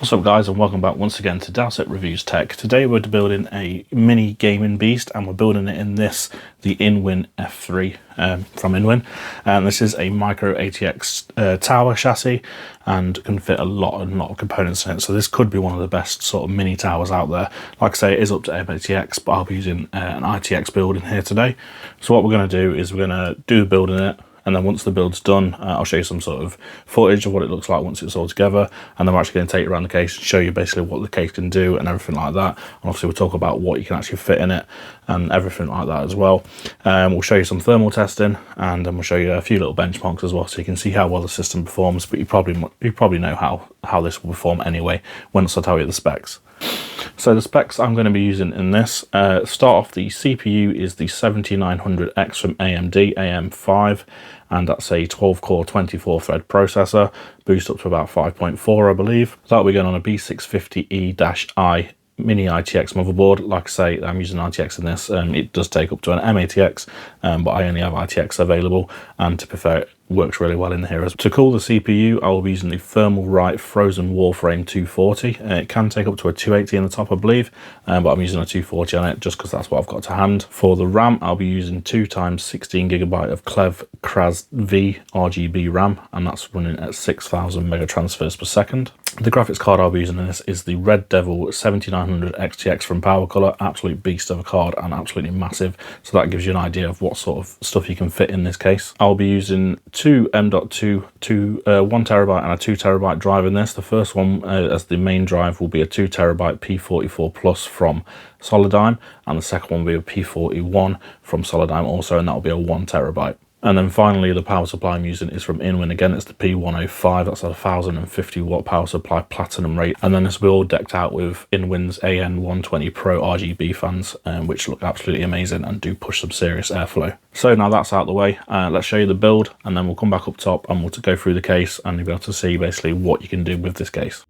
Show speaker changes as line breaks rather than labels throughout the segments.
What's up guys, and welcome back once again to Dowsett Reviews Tech. Today we're building a mini gaming beast, and we're building it in the InWin F3 from InWin. And this is a micro ATX tower chassis and can fit a lot of components in it. So this could be one of the best sort of mini towers out there. Like I say, it is up to ATX, but I'll be using an ITX build in here today. So what we're going to do is we're going to do the build in it. And then once the build's done, I'll show you some sort of footage of what it looks like once it's all together. And then we're actually going to take you around the case and show you basically what the case can do and everything like that. And obviously we'll talk about what you can actually fit in it and everything like that as well. We'll show you some thermal testing, and then we'll show you a few little benchmarks as well, so you can see how well the system performs. But you probably know how this will perform anyway once I tell you the specs. So the specs I'm going to be using in this, start off, the CPU is the 7900X from AMD, AM5, and that's a 12 core 24 thread processor, boost up to about 5.4 I believe. That'll be going on a B650E-I mini ITX motherboard. Like I say, I'm using ITX in this. It does take up to an M-ATX, but I only have ITX available, and to be fair, it works really well in here. To cool the CPU, I will be using the Thermalright Frozen Warframe 240. It can take up to a 280 in the top, I believe, but I'm using a 240 on it just because that's what I've got to hand. For the RAM, I'll be using 2x 16GB of Clev CRAS V RGB RAM, and that's running at 6,000 mega transfers per second. The graphics card I'll be using in this is the Red Devil 7900 XTX from PowerColor. Absolute beast of a card and absolutely massive, so that gives you an idea of what sort of stuff you can fit in this case. I'll be using two M.2, 1TB and a 2TB drive in this. The first one as the main drive will be a 2TB P44 Plus from Solidigm, and the second one will be a P41 from Solidigm also, and that will be a 1TB. And then finally, the power supply I'm using is from InWin. Again, it's the P105. That's a 1050 watt power supply, platinum rate. And then this will be all decked out with InWin's AN120 Pro RGB fans, which look absolutely amazing and do push some serious airflow. So now that's out of the way, let's show you the build, and then we'll come back up top and we'll go through the case, and you'll be able to see basically what you can do with this case.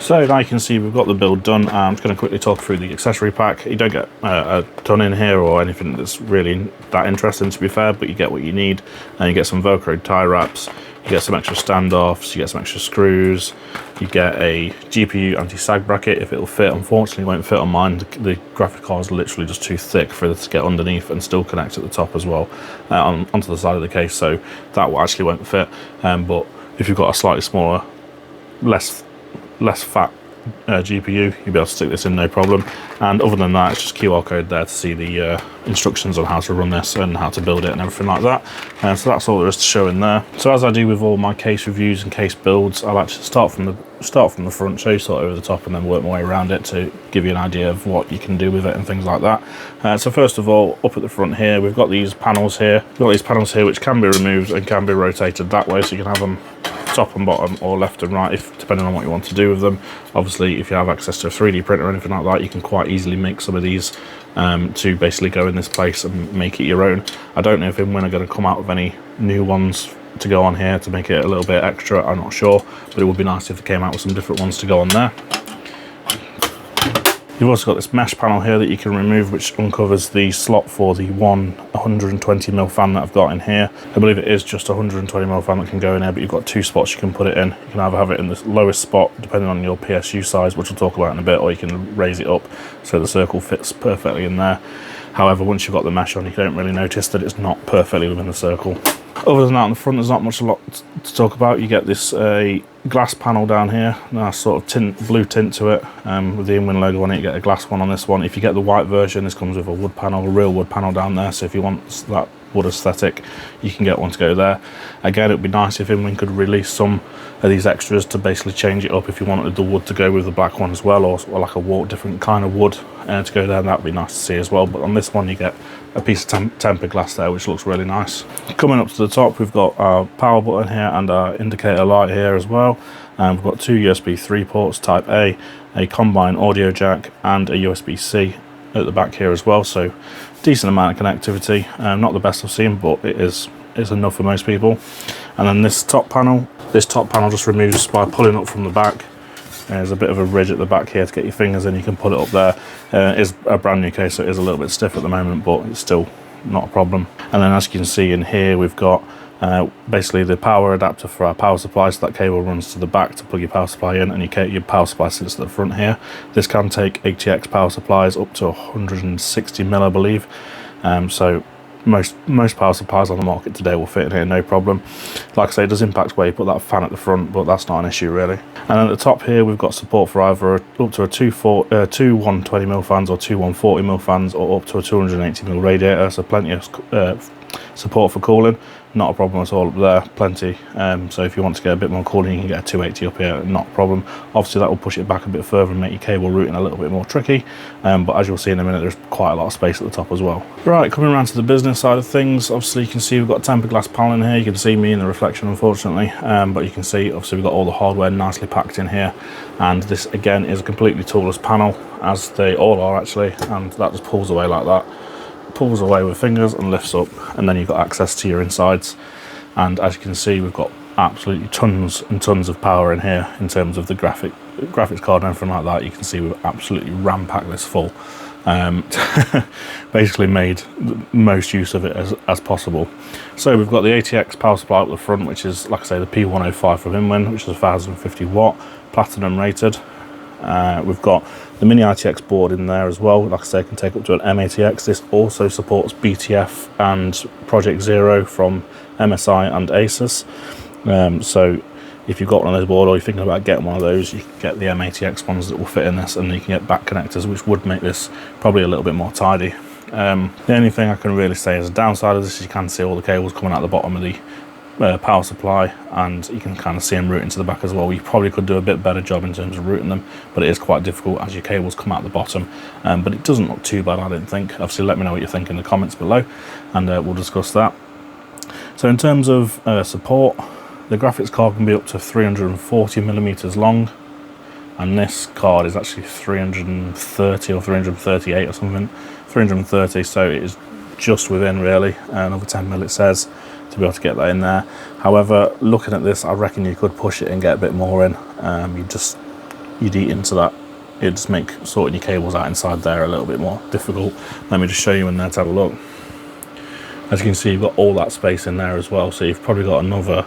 So now you can see we've got the build done. I'm just going to quickly talk through the accessory pack. You don't get a ton in here or anything that's really that interesting, to be fair, but you get what you need. And you get some Velcro tie wraps, you get some extra standoffs, you get some extra screws, you get a GPU anti-sag bracket if it'll fit. Unfortunately, it won't fit on mine. The graphic card is literally just too thick for it to get underneath and still connect at the top as well, onto the side of the case, so that actually won't fit. But if you've got a slightly smaller, less fat GPU, you'll be able to stick this in no problem. And other than that, it's just QR code there to see the instructions on how to run this and how to build it and everything like that. So that's all there is to show in there. So as I do with all my case reviews and case builds, I'll actually start from the front, show you sort of over the top, and then work my way around it to give you an idea of what you can do with it and things like that. So first of all, up at the front here, we've got these panels here. We've got these panels here which can be removed and can be rotated that way, so you can have them top and bottom or left and right, depending on what you want to do with them. Obviously, if you have access to a 3D printer or anything like that, you can quite easily make some of these to basically go in this place and make it your own. I don't know if InWin are going to come out with any new ones to go on here to make it a little bit extra, I'm not sure, but it would be nice if they came out with some different ones to go on there. You've also got this mesh panel here that you can remove, which uncovers the slot for the 120mm fan that I've got in here. I believe it is just a 120mm fan that can go in here, but you've got two spots you can put it in. You can either have it in the lowest spot, depending on your PSU size, which we'll talk about in a bit, or you can raise it up so the circle fits perfectly in there. However, once you've got the mesh on, you don't really notice that it's not perfectly within the circle. Other than that, on the front, there's not much to talk about. You get this glass panel down here, nice sort of blue tint to it, with the InWin logo on it. You get a glass one on this one. If you get the white version, this comes with a wood panel, a real wood panel down there, so if you want that wood aesthetic, you can get one to go there. Again, it would be nice if InWin could release some of these extras to basically change it up if you wanted the wood to go with the black one as well, or like a different kind of wood to go there, and that would be nice to see as well. But on this one, you get a piece of tempered glass there, which looks really nice. Coming up to the top, we've got our power button here and our indicator light here as well. And we've got two USB 3 ports, type A combined audio jack, and a USB-C at the back here as well. So decent amount of connectivity. Not the best I've seen, but it's enough for most people. And then this top panel just removes by pulling up from the back. There's a bit of a ridge at the back here to get your fingers in. You can put it up there. It is a brand new case, so it is a little bit stiff at the moment, but it's still not a problem. And then as you can see in here, we've got basically the power adapter for our power supply, so that cable runs to the back to plug your power supply in, and your power supply sits at the front here. This can take ATX power supplies up to 160mm, I believe. So most power supplies on the market today will fit in here, no problem. Like I say, it does impact where you put that fan at the front, but that's not an issue really. And at the top here, we've got support for either up to two 120mm fans or two 140mm fans, or up to a 280mm radiator, so plenty of support for cooling. Not a problem at all up there, plenty. So if you want to get a bit more cooling, you can get a 280 up here, not a problem. Obviously that will push it back a bit further and make your cable routing a little bit more tricky, but as you'll see in a minute, there's quite a lot of space at the top as well. Right, coming around to the business side of things, obviously you can see we've got a tempered glass panel in here. You can see me in the reflection, unfortunately, but you can see obviously we've got all the hardware nicely packed in here, and this again is a completely toolless panel, as they all are actually, and that just pulls away like that. Pulls away with fingers and lifts up, and then you've got access to your insides. And as you can see, we've got absolutely tons and tons of power in here in terms of the graphics card and everything like that. You can see we've absolutely ram-packed this full. Basically made the most use of it as possible. So we've got the ATX power supply up the front, which is, like I say, the P105 from InWin, which is 1050 watt, platinum rated. We've got the mini ITX board in there as well. Like I say, it can take up to an M-ATX. This also supports BTF and Project Zero from MSI and asus. So if you've got one of those boards, or you're thinking about getting one of those, you can get the M-ATX ones that will fit in this, and you can get back connectors, which would make this probably a little bit more tidy. The only thing I can really say is a downside of this is you can see all the cables coming out the bottom of the power supply, and you can kind of see them routing to the back as well. You probably could do a bit better job in terms of routing them, but it is quite difficult as your cables come out the bottom. But it doesn't look too bad, I don't think. Obviously, let me know what you think in the comments below, and we'll discuss that. So in terms of support, the graphics card can be up to 340mm long, and this card is actually 330 or 338 or something, 330, so it is just within really, another 10mm it says, to be able to get that in there. However, looking at this, I reckon you could push it and get a bit more in. You just you'd eat into that. It'd just make sorting your cables out inside there a little bit more difficult. Let me just show you in there to have a look. As you can see, you've got all that space in there as well, so you've probably got another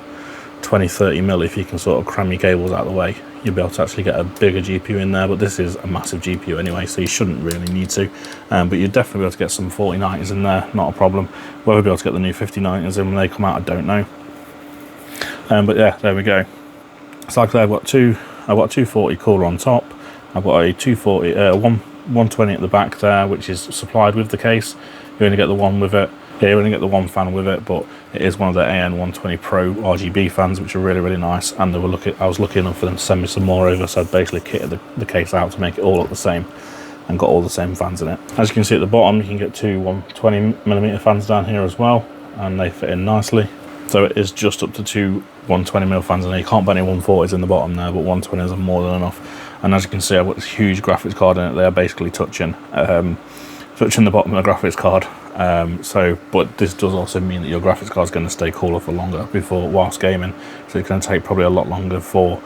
20-30 mil if you can sort of cram your cables out of the way. You'll be able to actually get a bigger GPU in there, but this is a massive GPU anyway, so you shouldn't really need to. But you'd definitely be able to get some 4090s in there, not a problem. Whether we'll be able to get the new 5090s in when they come out, I don't know. But yeah, there we go. So like I said, I've got a 240 cooler on top. I've got a 120 at the back there, which is supplied with the case. You only get the one with it. Yeah, you only get the one fan with it, but it is one of the AN120 Pro RGB fans, which are really, really nice. And they were I was lucky enough for them to send me some more over, so I basically kitted the case out to make it all look the same, and got all the same fans in it. As you can see at the bottom, you can get two 120mm fans down here as well, and they fit in nicely. So it is just up to two 120mm fans in there. You can't put any 140s in the bottom there, but 120s are more than enough. And as you can see, I've got this huge graphics card in it. They are basically touching the bottom of the graphics card. But this does also mean that your graphics card is going to stay cooler for longer whilst gaming. So it's going to take probably a lot longer for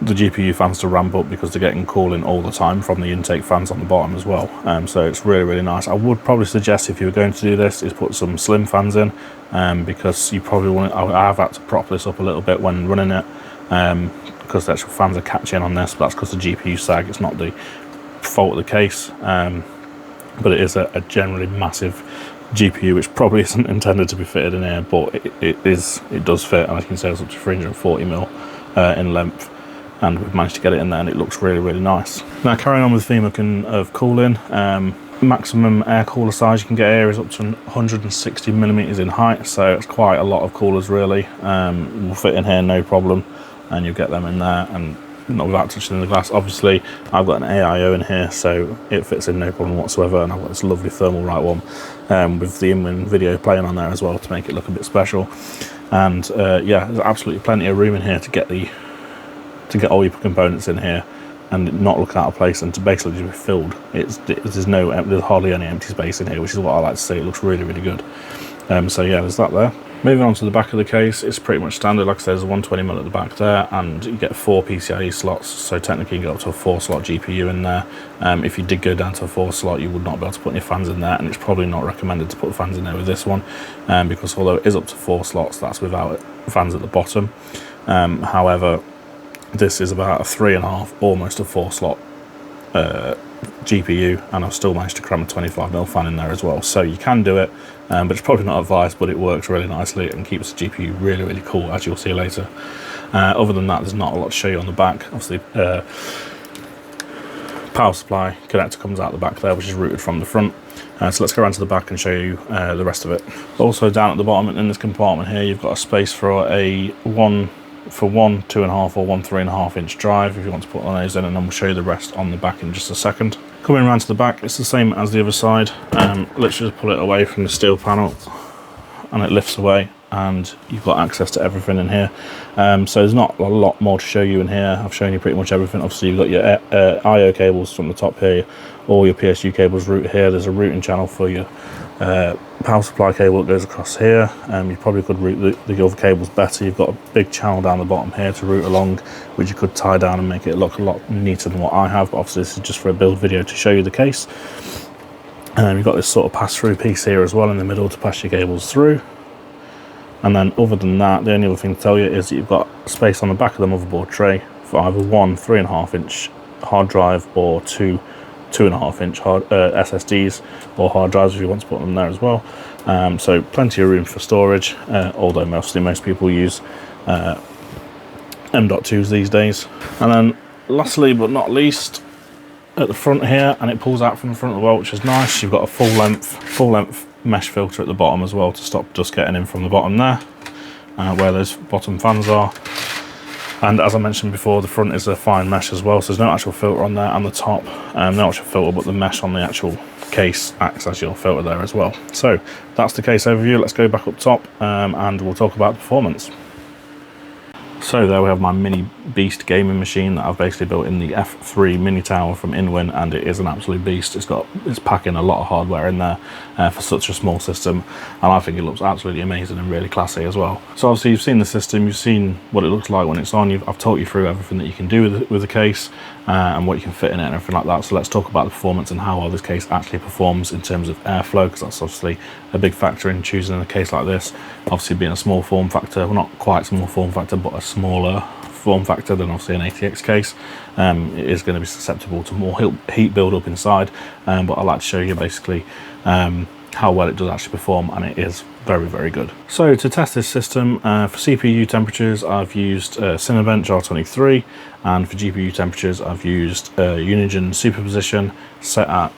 the GPU fans to ramp up, because they're getting cooling all the time from the intake fans on the bottom as well. So it's really, really nice. I would probably suggest, if you were going to do this, is put some slim fans in, because you probably want. I have had to prop this up a little bit when running it, because the actual fans are catching on this. But that's because the GPU sag. It's not the fault of the case. But it is a generally massive GPU, which probably isn't intended to be fitted in here, but it does fit, and as you can see, it's up to 340mm in length, and we've managed to get it in there, and it looks really, really nice. Now, carrying on with the theme of cooling, maximum air cooler size you can get here is up to 160mm in height, so it's quite a lot of coolers really. Will fit in here no problem, and you'll get them in there, and not without touching the glass. Obviously, I've got an AIO in here, so it fits in no problem whatsoever, and I've got this lovely thermal right one with the InWin video playing on there as well to make it look a bit special. And yeah, there's absolutely plenty of room in here to get all your components in here and not look out of place, and to basically just be filled. There's hardly any empty space in here, which is what I like to see. It looks really, really good. So yeah, there's that there. Moving on to the back of the case, it's pretty much standard. Like I said, there's a 120mm at the back there, and you get 4 PCIe slots, so technically you can get up to a 4-slot GPU in there. If you did go down to a 4-slot, you would not be able to put any fans in there, and it's probably not recommended to put fans in there with this one, because although it is up to 4 slots, that's without fans at the bottom. However, this is about a 3.5, almost a 4-slot GPU, and I've still managed to cram a 25mm fan in there as well, so you can do it, but it's probably not advised, but it works really nicely and keeps the GPU really, really cool, as you'll see later. Other than that, there's not a lot to show you on the back. Obviously, power supply connector comes out the back there, which is routed from the front. So let's go around to the back and show you the rest of it. Also, down at the bottom in this compartment here, you've got a space for one 2.5 or one 3.5 inch drive if you want to put one of those in, and then we'll show you the rest on the back in just a second. Coming around to the back, it's the same as the other side. Literally just pull it away from the steel panel and it lifts away, and you've got access to everything in here. So there's not a lot more to show you in here. I've shown you pretty much everything. Obviously, you've got your IO cables from the top here, all your PSU cables route here. There's a routing channel for your power supply cable that goes across here. You probably could route the other cables better. You've got a big channel down the bottom here to route along, which you could tie down and make it look a lot neater than what I have, but obviously this is just for a build video to show you the case. You've got this sort of pass-through piece here as well in the middle to pass your cables through. And then other than that, the only other thing to tell you is that you've got space on the back of the motherboard tray for either one 3.5 inch hard drive or two 2.5 inch SSDs or hard drives if you want to put them there as well. So plenty of room for storage, although most people use M.2s these days. And then lastly but not least, at the front here, and it pulls out from the front as well, which is nice, you've got a full length mesh filter at the bottom as well to stop dust getting in from the bottom there, where those bottom fans are. And as I mentioned before, the front is a fine mesh as well, so there's no actual filter on there, and the top, no actual filter, but the mesh on the actual case acts as your filter there as well. So that's the case overview. Let's go back up top and we'll talk about performance. So there we have my mini beast gaming machine that I've basically built in the F3 mini tower from InWin, and it is an absolute beast. It's packing a lot of hardware in there for such a small system, and I think it looks absolutely amazing and really classy as well. So obviously you've seen the system, you've seen what it looks like when it's on. I've taught you through everything that you can do with the case and what you can fit in it and everything like that. So let's talk about the performance and how well this case actually performs in terms of airflow, because that's obviously a big factor in choosing a case like this. Obviously being a small form factor, well, not quite small form factor, but a smaller form factor than obviously an ATX case, it is going to be susceptible to more heat build up inside, but I like to show you basically how well it does actually perform, and it is very, very good. So to test this system, for CPU temperatures I've used Cinebench R23, and for GPU temperatures I've used Unigine Superposition set at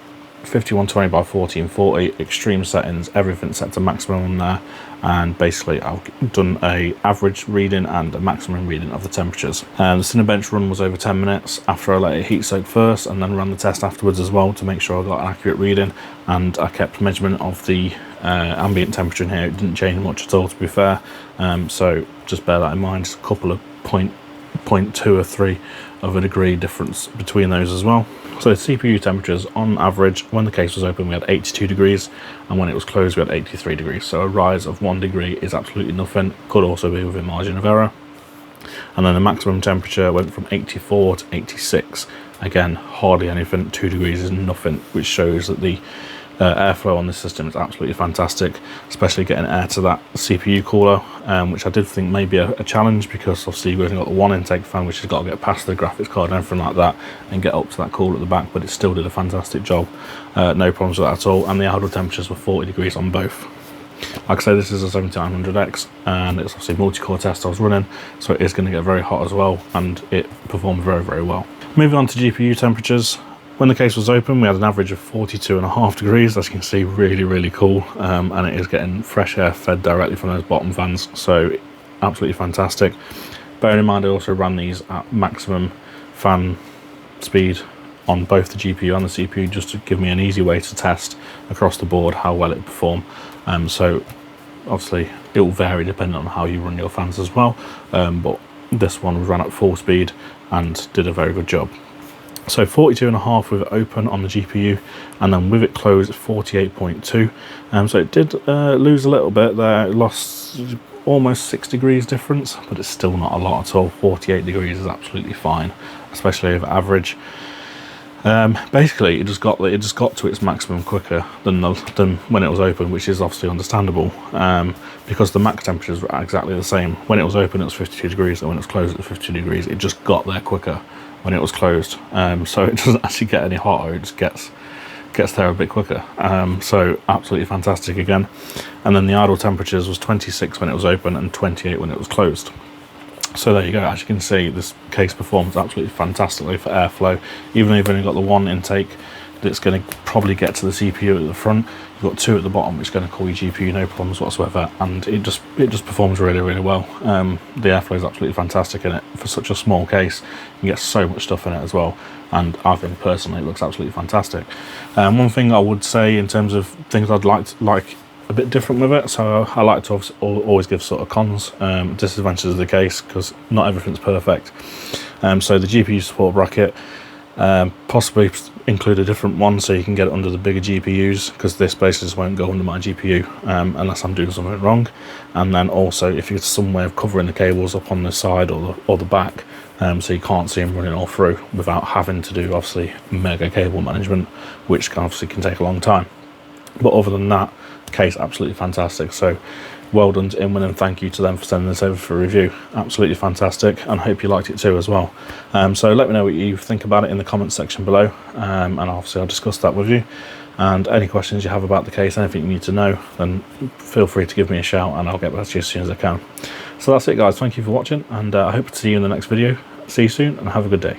5120 by 1440, extreme settings, everything set to maximum on there, and basically I've done a average reading and a maximum reading of the temperatures. The Cinebench run was over 10 minutes after I let it heat soak first, and then ran the test afterwards as well to make sure I got an accurate reading, and I kept measurement of the ambient temperature in here. It didn't change much at all, to be fair, so just bear that in mind. Just a couple of 0.2 or 3 of a degree difference between those as well. So CPU temperatures on average, when the case was open we had 82 degrees, and when it was closed we had 83 degrees. So a rise of 1 degree is absolutely nothing, could also be within margin of error. And then the maximum temperature went from 84 to 86. Again, hardly anything. 2 degrees is nothing, which shows that the airflow on this system is absolutely fantastic, especially getting air to that CPU cooler, which I did think may be a challenge, because obviously you've only got the one intake fan, which has got to get past the graphics card and everything like that and get up to that cooler at the back, but it still did a fantastic job. No problems with that at all, and the idle temperatures were 40 degrees on both. Like I say, this is a 7900X, and it's obviously a multi-core test I was running, so it is going to get very hot as well, and it performed very, very well. Moving on to GPU temperatures. When the case was open we had an average of 42.5 degrees, as you can see, really, really cool, and it is getting fresh air fed directly from those bottom fans, so absolutely fantastic. Bearing in mind I also ran these at maximum fan speed on both the GPU and the CPU, just to give me an easy way to test across the board how well it performed. So obviously it will vary depending on how you run your fans as well, but this one was run at full speed and did a very good job. So 42.5 with it open on the GPU, and then with it closed at 48.2. So it did lose a little bit there. It lost almost 6 degrees difference, but it's still not a lot at all. 48 degrees is absolutely fine, especially over average. Basically it just got to its maximum quicker than when it was open, which is obviously understandable, because the max temperatures were exactly the same. When it was open it was 52 degrees, and when it was closed it was 52 degrees. It just got there quicker when it was closed, so it doesn't actually get any hotter, it just gets there a bit quicker. So absolutely fantastic again. And then the idle temperatures was 26 when it was open and 28 when it was closed. So there you go. As you can see, this case performs absolutely fantastically for airflow. Even though you've only got the one intake that's going to probably get to the CPU at the front, you've got 2 at the bottom, which is going to call your GPU no problems whatsoever, and it just performs really, really well. The airflow is absolutely fantastic in it. For such a small case, you can get so much stuff in it as well, and I think personally it looks absolutely fantastic. One thing I would say in terms of things I'd like a bit different with it, so I like to always give sort of cons, disadvantages of the case, because not everything's perfect. So the GPU support bracket, possibly include a different one so you can get it under the bigger GPUs, because this basically just won't go under my GPU unless I'm doing something wrong. And then also if there's some way of covering the cables up on the side or the back, so you can't see them running all through without having to do obviously mega cable management, which obviously can take a long time. But other than that, case absolutely fantastic. So well done to InWin, and thank you to them for sending this over for review. Absolutely fantastic, and hope you liked it too as well. So let me know what you think about it in the comments section below, and obviously I'll discuss that with you. And any questions you have about the case, anything you need to know, then feel free to give me a shout and I'll get back to you as soon as I can. So that's it guys, thank you for watching, and I hope to see you in the next video. See you soon and have a good day.